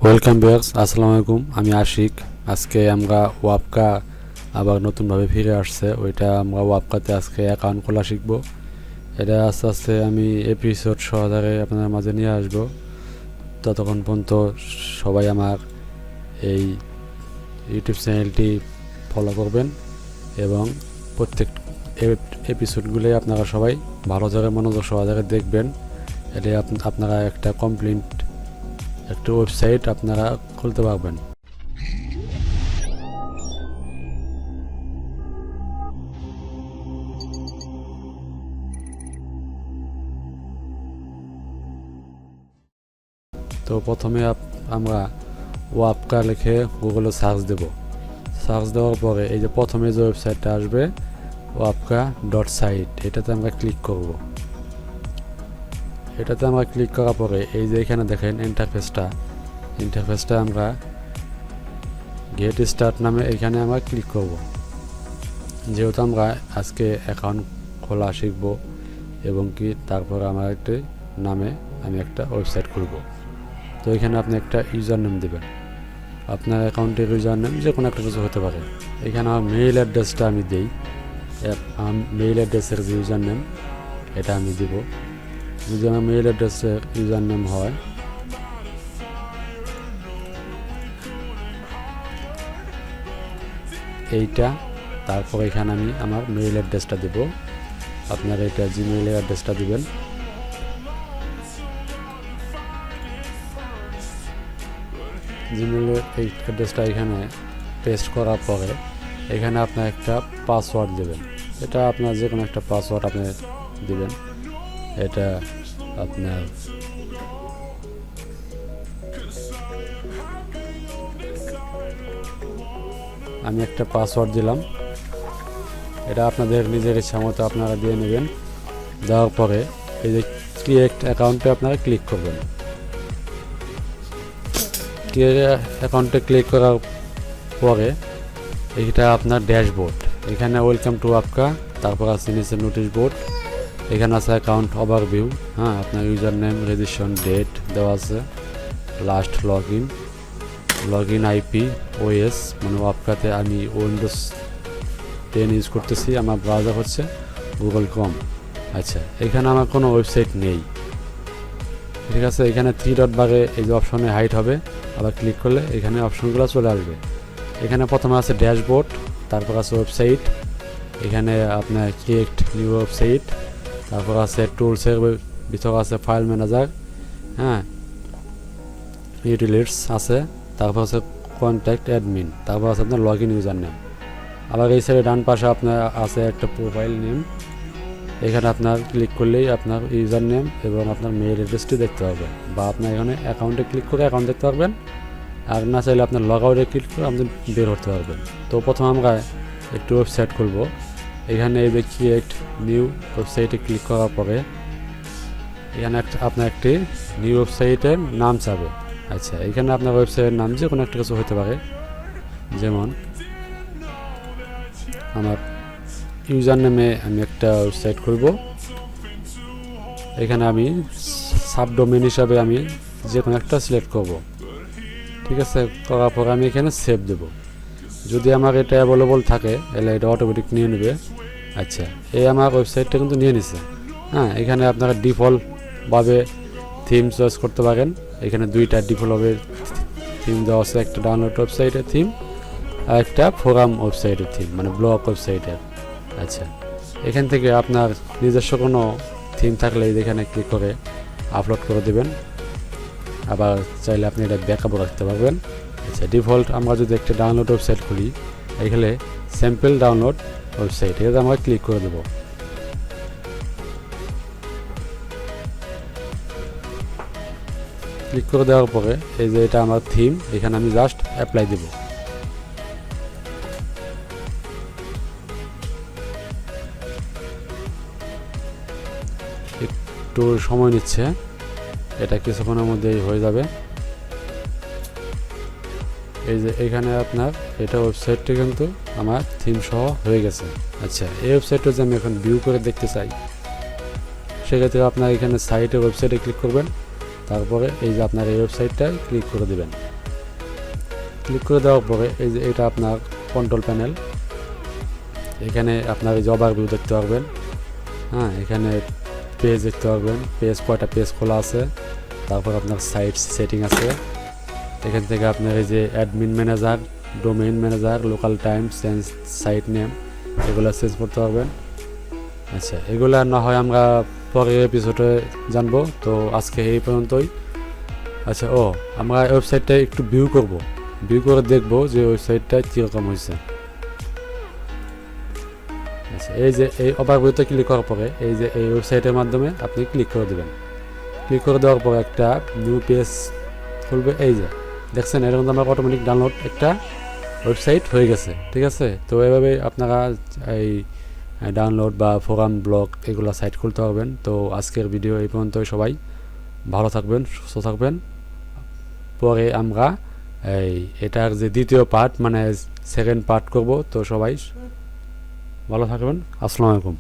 Welcome viewers, আসসালামু আলাইকুম। আমি আশিক। আজকে আমরা ওয়াপকা আবার নতুনভাবে ফিরে আসছে, ওইটা আমরা ওয়াপকাতে আজকে অ্যাকাউন্ট খোলা শিখব। এটা আস্তে আস্তে আমি এপিসোড সহকারে আপনার মাঝে নিয়ে আসব। ততক্ষণ পর্যন্ত সবাই আমার এই ইউটিউব চ্যানেলটি ফলো করবেন এবং প্রত্যেক এপিসোডগুলোই আপনারা সবাই ভালো জায়গায় মনোযোগ সহকারে দেখবেন। এটা আপনারা একটা কমপ্লিট একটা ওয়েবসাইট আপনারা খুলতে পারবেন। তো প্রথমে আমরা ওয়াপকা লিখে গুগলে সার্চ দেব। সার্চ দেওয়ার পরে এই যে প্রথমে যে ওয়েবসাইটটা আসবে ওয়াপকা ডট সাইট, এটাতে আমরা ক্লিক করব। এটাতে আমরা ক্লিক করার পরে এই যে এখানে দেখেন ইন্টারফেসটা আমরা গেট স্টার্ট নামে এখানে আমরা ক্লিক করব। যেহেতু আমরা আজকে অ্যাকাউন্ট খোলা শিখব এবং কি তারপর আমার একটা নামে আমি একটা ওয়েবসাইট খুলব। তো এখানে আপনি একটা ইউজার নেম দেবেন, আপনার অ্যাকাউন্টের ইউজার নেম যে কোনো একটা কিছু হতে পারে। এখানে আমার মেইল অ্যাড্রেসটা আমি দিই, মেইল অ্যাড্রেসের যে ইউজার নেম এটা আমি দিব। যদি আমার মেইল অ্যাড্রেসের ইউজার নেম হয় এইটা, তারপর এখানে আমি আমার মেইল অ্যাড্রেসটা দেব। আপনারা এটা জিমেইলের অ্যাড্রেসটা দিবেন। জিমেইলের এই অ্যাড্রেসটা এখানে পেস্ট করার পরে এখানে আপনার একটা পাসওয়ার্ড দেবেন। এটা আপনার যে কোনো একটা পাসওয়ার্ড আপনি দিবেন। এটা আপনার আমি একটা পাসওয়ার্ড দিলাম, এটা আপনাদের নিজের ইচ্ছা মতো আপনারা দিয়ে নেবেন। দেওয়ার পরে এই যে ক্রিয়েট অ্যাকাউন্টে আপনারা ক্লিক করবেন। ক্রিয়েট অ্যাকাউন্টে ক্লিক করার পরে এইটা আপনার ড্যাশবোর্ড, এখানে ওয়েলকাম টু ওয়াপকা, তারপর আছে নিচে নোটিশ বোর্ড, এখানে আছে অ্যাকাউন্ট ওভারভিউ। হ্যাঁ, আপনার ইউজার নেম, রেজিস্ট্রেশন ডেট দেওয়া আছে, last log in IP, OS মানে ওয়াপকাতে আমি উইন্ডোজ 10 ইউজ করতেছি, আমার ব্রাউজার হচ্ছে গুগল ক্রোম। আচ্ছা, এখানে আমার কোনো ওয়েবসাইট নেই, ঠিক আছে। এখানে 3 ডট বারে এই যে অপশনে হাইট হবে, আবার ক্লিক করলে এখানে অপশনগুলো চলে আসবে। এখানে প্রথমে আছে ড্যাশবোর্ড, তারপর আছে ওয়েবসাইট, এখানে আপনার ক্রিয়েট নিউ ওয়েবসাইট, তারপর আছে টুলসের ভিতর আছে ফাইল ম্যানেজার, হ্যাঁ, ইউটিলিটিস আছে, তারপর আছে কন্ট্যাক্ট অ্যাডমিন, তারপর আছে আপনার লগ ইন ইউজার নেম। আবার এই সাইডে ডান পাশে আপনার আছে একটা প্রোফাইল নেম, এখানে আপনার ক্লিক করলেই আপনার ইউজার নেম এবং আপনার মেইল অ্যাড্রেসটি দেখতে হবে, বা আপনার এখানে অ্যাকাউন্টে ক্লিক করে অ্যাকাউন্ট দেখতে পারবেন। আর না চাইলে আপনার লগ আউটে ক্লিক করে আপনি বের করতে পারবেন। তো প্রথমে আমরা একটু ওয়েবসাইট খুলব। এখানে এই যে ক্রিয়েট নিউ ওয়েবসাইটে ক্লিক করার পরে এখানে আপনার একটি নিউ ওয়েবসাইটের নাম চাবে। আচ্ছা, এখানে আপনার ওয়েবসাইটের নাম যে কোনো একটা কিছু হতে পারে, যেমন আমার ইউজার নেমে আমি একটা ওয়েবসাইট খুলব। এখানে আমি সাবডোমেন হিসাবে আমি যে কোনো একটা সিলেক্ট করব, ঠিক আছে। করার পরে আমি এখানে সেভ দেব। যদি আমার এটা অ্যাভেলেবল থাকে তাহলে এটা অটোমেটিক নিয়ে নেবে। আচ্ছা, এই আমার ওয়েবসাইটটা কিন্তু নিয়ে নিছে। হ্যাঁ, এখানে আপনারা ডিফল্টভাবে থিম চয়েস করতে পারেন। এখানে দুইটা ডিফল্টভাবে থিম দেওয়া আছে, একটা ডাউনলোড ওয়েবসাইটের থিম আর একটা ফোরাম ওয়েবসাইটের থিম, মানে ব্লগ ওয়েবসাইটের। আচ্ছা, এখান থেকে আপনার নিজস্ব কোনো থিম থাকলে এখানে ক্লিক করে আপলোড করে দেবেন, আবার চাইলে আপনি এটা ব্যাকআপও রাখতে পারবেন। আচ্ছা, ডিফল্ট আমরা যদি একটা ডাউনলোড ওয়েবসাইট খুলি, এখানে স্যাম্পল ডাউনলোড ওয়েবসাইট, এটাতে আমরা ক্লিক করে দেব। ক্লিক করে দেওয়ার পরে এই যে এটা আমার থিম, এখানে আমি জাস্ট অ্যাপ্লাই দেব। একটু সময় নিচ্ছে, এটা কিছুক্ষণের মধ্যেই হয়ে যাবে। এই যে এখানে আপনার এটা ওয়েবসাইটটি কিন্তু আমার থিম সহ হয়ে গেছে। আচ্ছা, এই ওয়েবসাইটটা যদি আমি এখন ভিউ করে দেখতে চাই, সেক্ষেত্রে আপনার এখানে সাইটে ওয়েবসাইটে ক্লিক করবেন, তারপরে এই যে আপনার এই ওয়েবসাইটটায় ক্লিক করে দেবেন। ক্লিক করে দেওয়ার পরে এই যে এটা আপনার কন্ট্রোল প্যানেল, এখানে আপনার এই যে ওভারভিউ দেখতে পারবেন। হ্যাঁ, এখানে পেজ দেখতে পারবেন, পেজ কয়টা পেজ খোলা আছে, তারপর আপনার সাইট সেটিং আছে। এখান থেকে আপনার এই যে admin manager, domain manager, local time, change site name, এগুলো চেঞ্জ করতে পারবেন। আচ্ছা, এগুলো না হয় আমরা পরের এপিসোডে জানবো। তো আজকে এই পর্যন্তই। আচ্ছা, আমরা ওয়েবসাইটটা একটু ভিউ করব, ভিউ করে দেখবো যে ওয়েবসাইটটা কীরকম হয়েছে। আচ্ছা, এই যে এই ওভারভিউতে ক্লিক করার পরে এই যে এই ওয়েবসাইটের মাধ্যমে আপনি ক্লিক করে দেবেন। ক্লিক করে দেওয়ার পরে একটা নিউ পেজ খুলবে। এই যে দেখছেন, এরকম আমার অটোমেটিক ডাউনলোড একটা ওয়েবসাইট হয়ে গেছে। ঠিক আছে, তো এভাবে আপনারা এই ডাউনলোড বা ফোরাম ব্লগ এগুলো সাইট খুলতে পারবেন। তো আজকের ভিডিও এই পর্যন্তই। সবাই ভালো থাকবেন, সুস্থ থাকবেন। পরে আমরা এটার যে দ্বিতীয় পার্ট মানে সেকেন্ড পার্ট করব। তো সবাই ভালো থাকবেন। আসসালামু আলাইকুম।